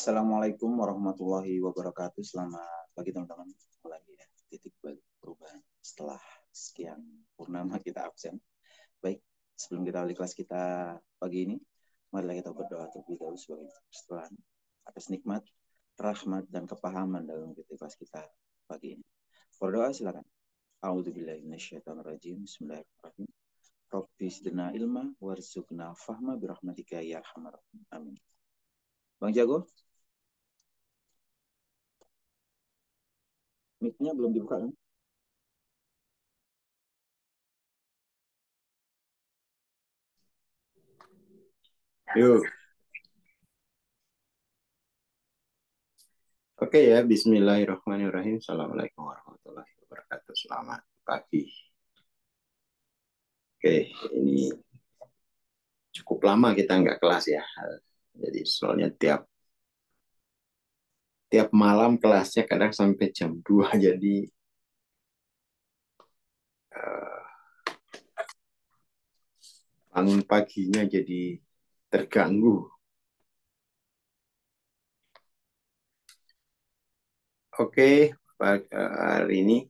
Assalamualaikum warahmatullahi wabarakatuh. Selamat pagi teman-teman. Lagi ya, titik balik perubahan setelah sekian purnama kita absen. Baik, sebelum kita awali kelas kita pagi ini, marilah kita berdoa terlebih dahulu sebagai persetujuan atas nikmat, rahmat, dan kepahaman dalam kelas kita pagi ini. Berdoa silakan. A'udzubillahi minasyaitonirrajim. Bismillahirrahmanirrahim. Rabbi zidna ilma warzuqna fahma birahmatika ya arhamar rahimin. Amin. Bang Jago, mic-nya belum dibuka kan? Yuk. Oke ya, bismillahirrahmanirrahim. Assalamualaikum warahmatullahi wabarakatuh. Selamat pagi. Oke, ini cukup lama kita nggak kelas ya. Jadi soalnya tiap malam kelasnya kadang sampai jam 2. Jadi bangun paginya jadi terganggu. Oke, hari ini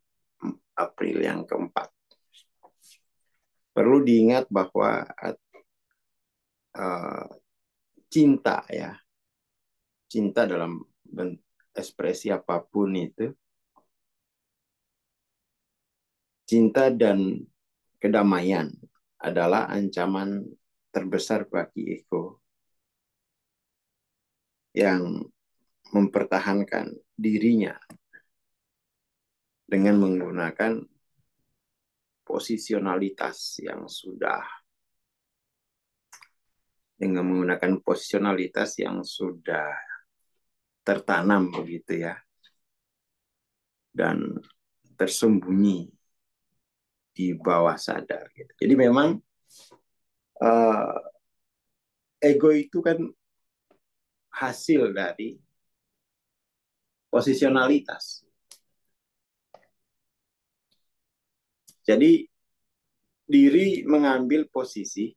April yang keempat. Perlu diingat bahwa cinta ya, cinta dalam ekspresi apapun itu, cinta dan kedamaian adalah ancaman terbesar bagi ego yang mempertahankan dirinya dengan menggunakan posisionalitas yang sudah tertanam begitu ya, dan tersembunyi di bawah sadar gitu. Jadi memang ego itu kan hasil dari posisionalitas. Jadi diri mengambil posisi,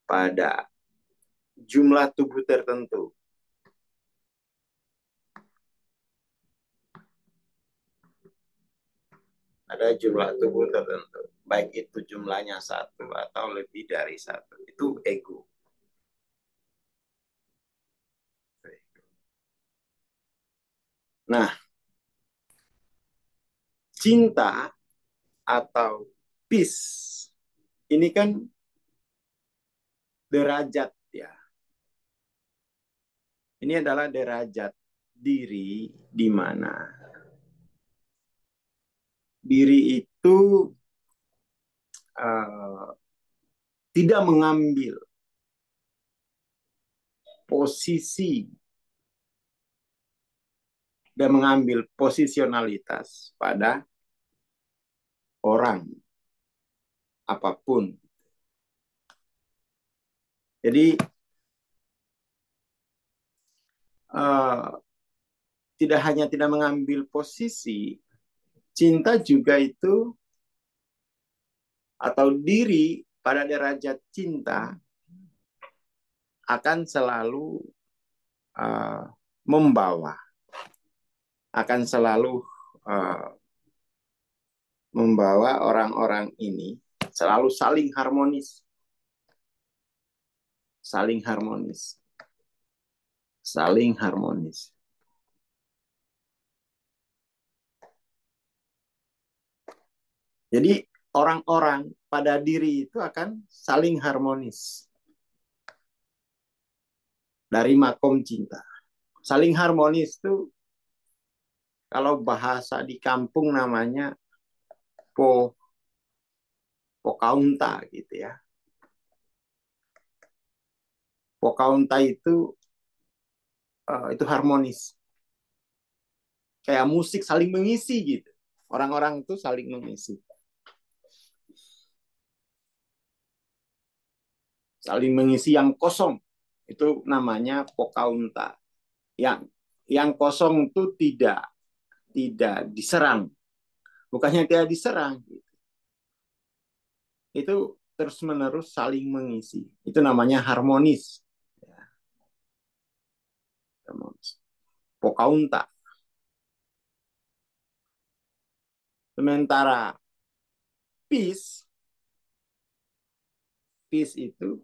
pada jumlah tubuh tertentu. Ada jumlah tubuh tertentu, baik itu jumlahnya 1 atau lebih dari 1, itu ego. Nah, cinta atau peace ini kan derajat ya. Ini adalah derajat diri di mana diri itu tidak mengambil posisi dan mengambil posisionalitas pada orang apapun. Jadi tidak hanya tidak mengambil posisi, cinta juga itu atau diri pada derajat cinta akan selalu membawa orang-orang ini selalu saling harmonis. Jadi orang-orang pada diri itu akan saling harmonis dari makom cinta. Saling harmonis itu kalau bahasa di kampung namanya pokaunta gitu ya. Pokaunta itu harmonis. Kayak musik saling mengisi gitu. Orang-orang itu saling mengisi. Saling mengisi yang kosong. Itu namanya pokaunta. Yang kosong itu tidak tidak diserang. Bukannya tidak diserang, itu terus-menerus saling mengisi. Itu namanya harmonis. Pocahontas. Sementara peace itu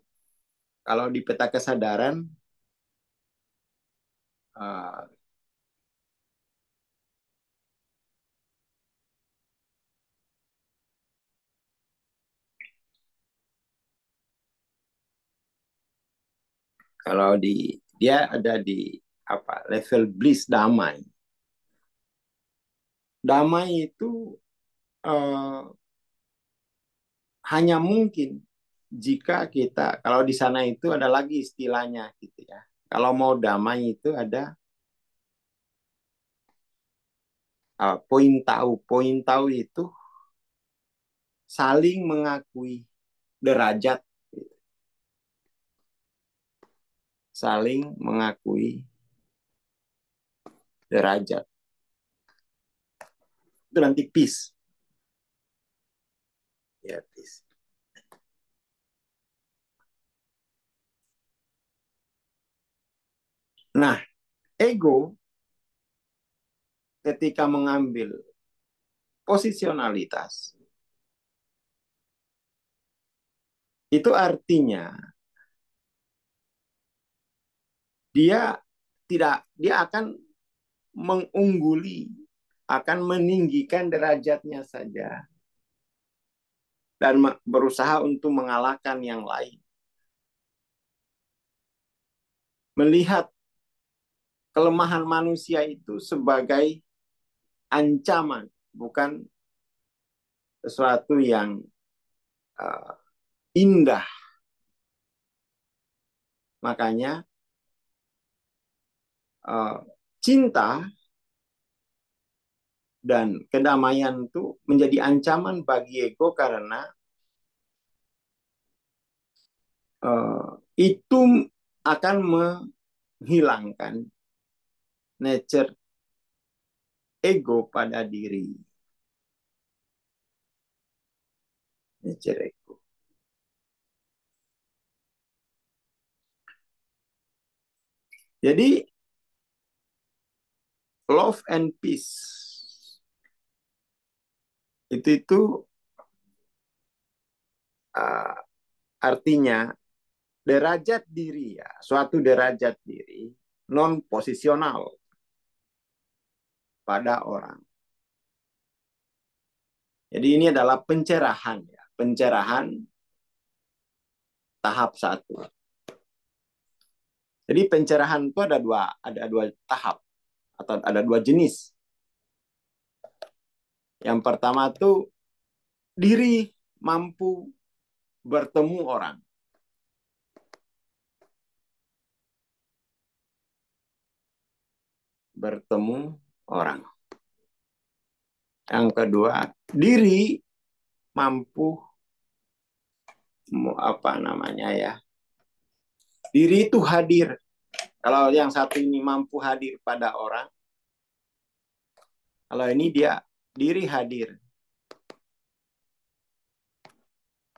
kalau di peta kesadaran kalau dia ada di level bliss damai. Damai itu hanya mungkin jika kita, kalau di sana itu ada lagi istilahnya gitu ya. Kalau mau damai itu ada poin tahu. Poin tahu itu saling mengakui derajat, saling mengakui derajat. Itu nanti peace. Ya, peace. Nah, ego ketika mengambil posisionalitas, itu artinya dia akan mengungguli, akan meninggikan derajatnya saja dan berusaha untuk mengalahkan yang lain. Melihat kelemahan manusia itu sebagai ancaman, bukan sesuatu yang indah. Makanya cinta dan kedamaian itu menjadi ancaman bagi ego karena itu akan menghilangkan nature ego pada diri. Nature ego. Jadi love and peace itu artinya derajat diri ya, suatu derajat diri non posisional pada orang. Jadi ini adalah pencerahan ya, pencerahan tahap 1. Jadi pencerahan itu ada dua tahap atau ada 2 jenis. Yang pertama tuh diri mampu bertemu orang. Bertemu orang. Yang kedua, diri mampu diri itu hadir. Kalau yang satu ini mampu hadir pada orang, kalau ini dia diri hadir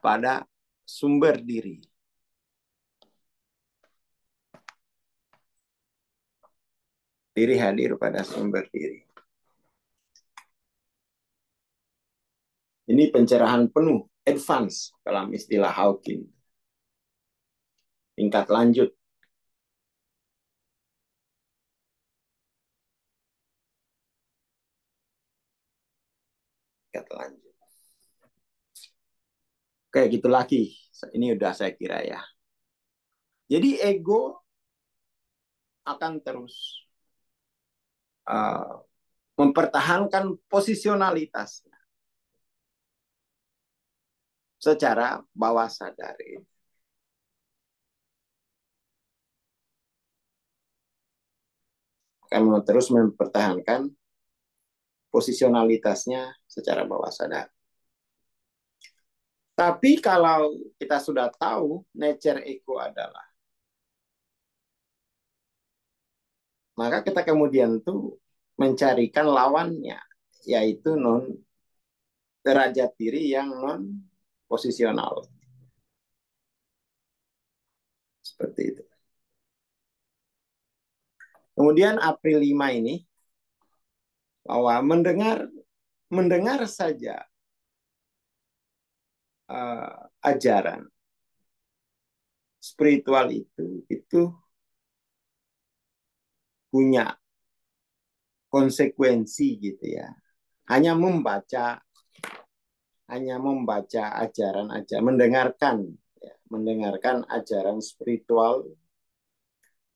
pada sumber diri. Diri hadir pada sumber diri. Ini pencerahan penuh, advance dalam istilah Hawking. Tingkat lanjut. Tingkat lanjut. Oke, gitu lagi. Ini udah saya kira ya. Jadi ego akan terus mempertahankan posisionalitasnya secara bawah sadar. Akan terus mempertahankan posisionalitasnya secara bawah sadar. Tapi kalau kita sudah tahu nature ego adalah, maka kita kemudian tuh mencarikan lawannya, yaitu non derajat diri yang non posisional. Seperti itu. Kemudian April 5 ini, bahwa mendengar saja ajaran spiritual itu punya konsekuensi gitu ya. Hanya membaca ajaran-ajaran, mendengarkan ajaran spiritual,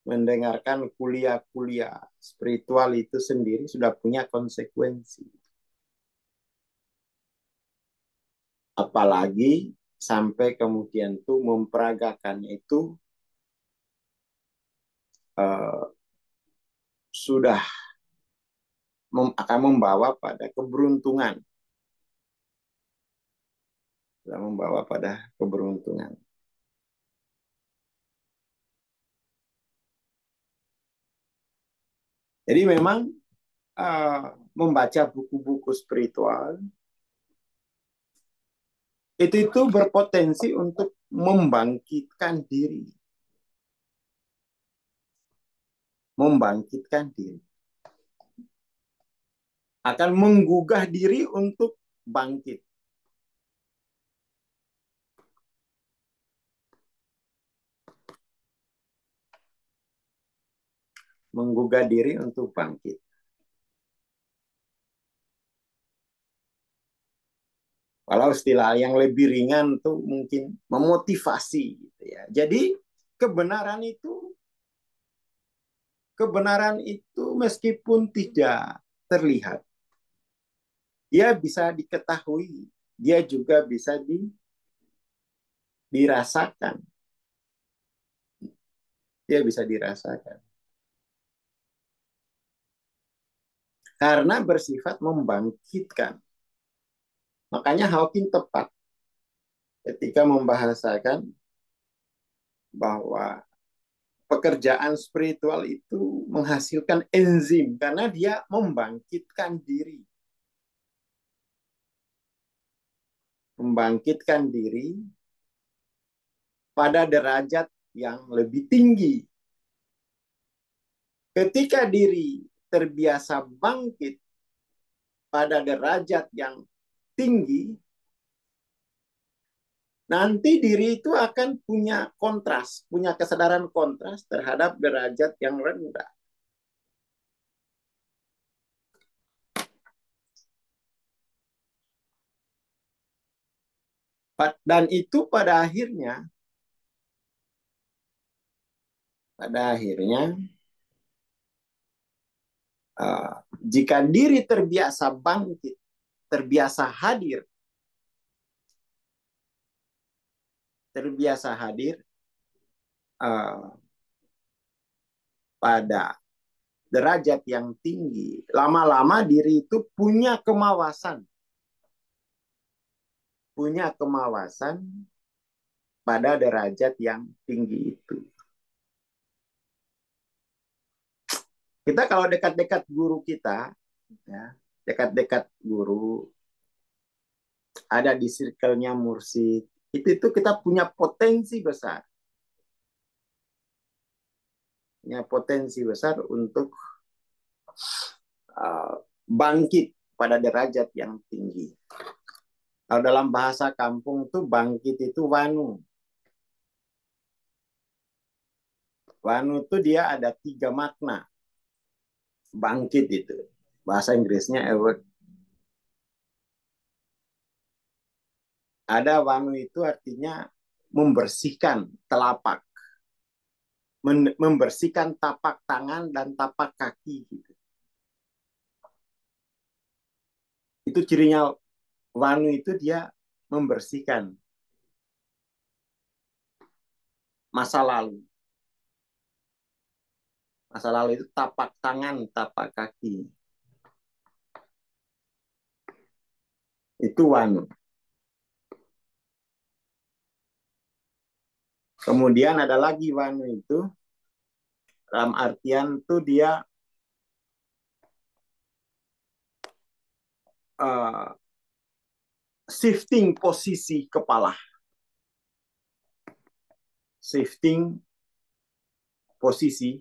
mendengarkan kuliah-kuliah spiritual itu sendiri sudah punya konsekuensi. Apalagi sampai kemudian tuh memperagakannya itu sudah akan membawa pada keberuntungan. Sudah membawa pada keberuntungan. Jadi memang membaca buku-buku spiritual itu berpotensi untuk membangkitkan diri. Akan menggugah diri untuk bangkit. Menggugah diri untuk bangkit. Kalau istilah yang lebih ringan tuh mungkin memotivasi gitu ya. Jadi kebenaran itu meskipun tidak terlihat, dia bisa diketahui, dia juga bisa dirasakan. Dia bisa dirasakan. Karena bersifat membangkitkan. Makanya Hawking tepat ketika membahasakan bahwa pekerjaan spiritual itu menghasilkan enzim karena dia membangkitkan diri. Membangkitkan diri pada derajat yang lebih tinggi. Ketika diri terbiasa bangkit pada derajat yang tinggi, nanti diri itu akan punya kesadaran kontras terhadap derajat yang rendah. Dan itu pada akhirnya jika diri terbiasa bangkit, terbiasa hadir pada derajat yang tinggi, lama-lama diri itu punya kemawasan pada derajat yang tinggi itu. Kita kalau dekat-dekat guru kita, ya, dekat-dekat guru, ada di circle-nya mursyid, itu kita punya potensi besar. Punya potensi besar untuk bangkit pada derajat yang tinggi. Kalau dalam bahasa kampung tuh bangkit itu wanu. Wanu tuh dia ada 3 makna. Bangkit itu. Bahasa Inggrisnya awake. Ada wanu itu artinya membersihkan telapak. Membersihkan tapak tangan dan tapak kaki. Gitu. Itu cirinya wanu itu dia membersihkan masa lalu. Masa lalu itu tapak tangan, tapak kaki. Itu wanu. Kemudian ada lagi wanu itu dalam artian tuh dia shifting posisi kepala, shifting posisi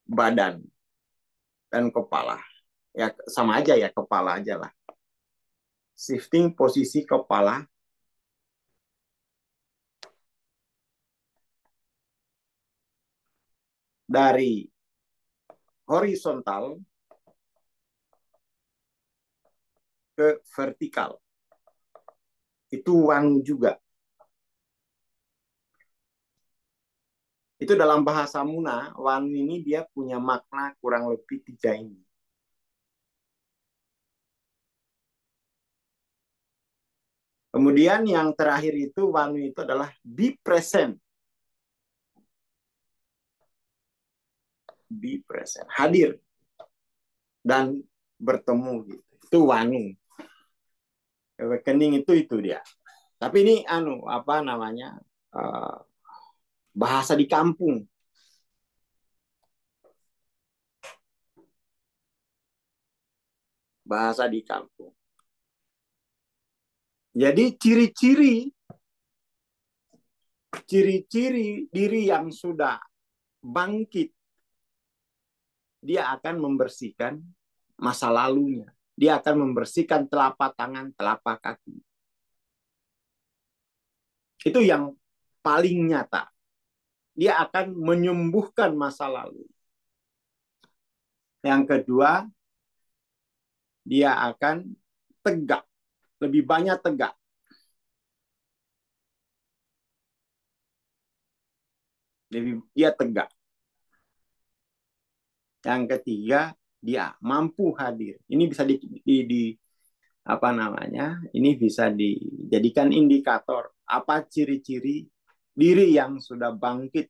badan dan kepala. Ya sama aja ya, kepala aja lah. Shifting posisi kepala dari horizontal ke vertikal. Itu wanu juga. Itu dalam bahasa Muna, wanu ini dia punya makna kurang lebih 3 ini. Kemudian yang terakhir itu, wanu itu adalah be present. Be present, hadir dan bertemu gitu. Itu wanu. Awakening itu dia. Tapi ini apa namanya? Bahasa di kampung. Bahasa di kampung. Jadi ciri-ciri diri yang sudah bangkit, dia akan membersihkan masa lalunya. Dia akan membersihkan telapak tangan, telapak kaki. Itu yang paling nyata. Dia akan menyembuhkan masa lalu. Yang kedua, dia akan tegak. Lebih banyak tegak. Dia tegak. Yang ketiga, dia mampu hadir. Ini bisa apa namanya? Ini bisa dijadikan indikator apa ciri-ciri diri yang sudah bangkit.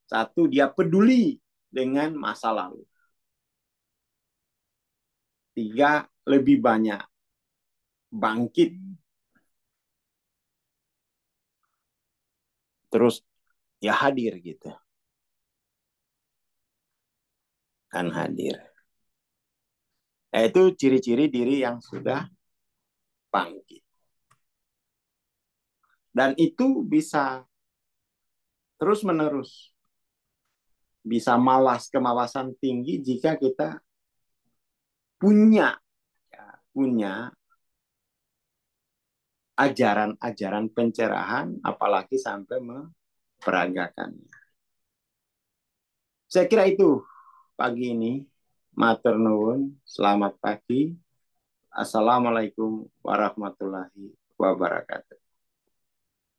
Satu, dia peduli dengan masa lalu. 3, lebih banyak bangkit. Terus ya hadir gitu. Kan hadir. Itu ciri-ciri diri yang sudah bangkit. Dan itu bisa terus-menerus. Bisa kemawasan tinggi jika kita punya ajaran-ajaran pencerahan, apalagi sampai memperagakannya. Saya kira itu pagi ini. Matur nuwun, selamat pagi. Assalamualaikum warahmatullahi wabarakatuh.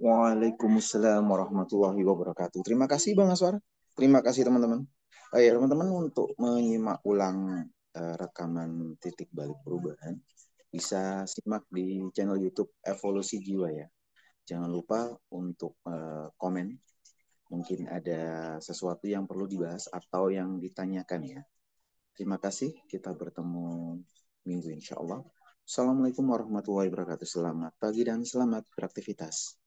Waalaikumsalam warahmatullahi wabarakatuh. Terima kasih Bang Aswar. Terima kasih teman-teman. Teman-teman, untuk menyimak ulang rekaman titik balik perubahan, bisa simak di channel YouTube Evolusi Jiwa ya. Jangan lupa untuk komen. Mungkin ada sesuatu yang perlu dibahas atau yang ditanyakan ya. Terima kasih. Kita bertemu minggu insya Allah. Assalamualaikum warahmatullahi wabarakatuh. Selamat pagi dan selamat beraktivitas.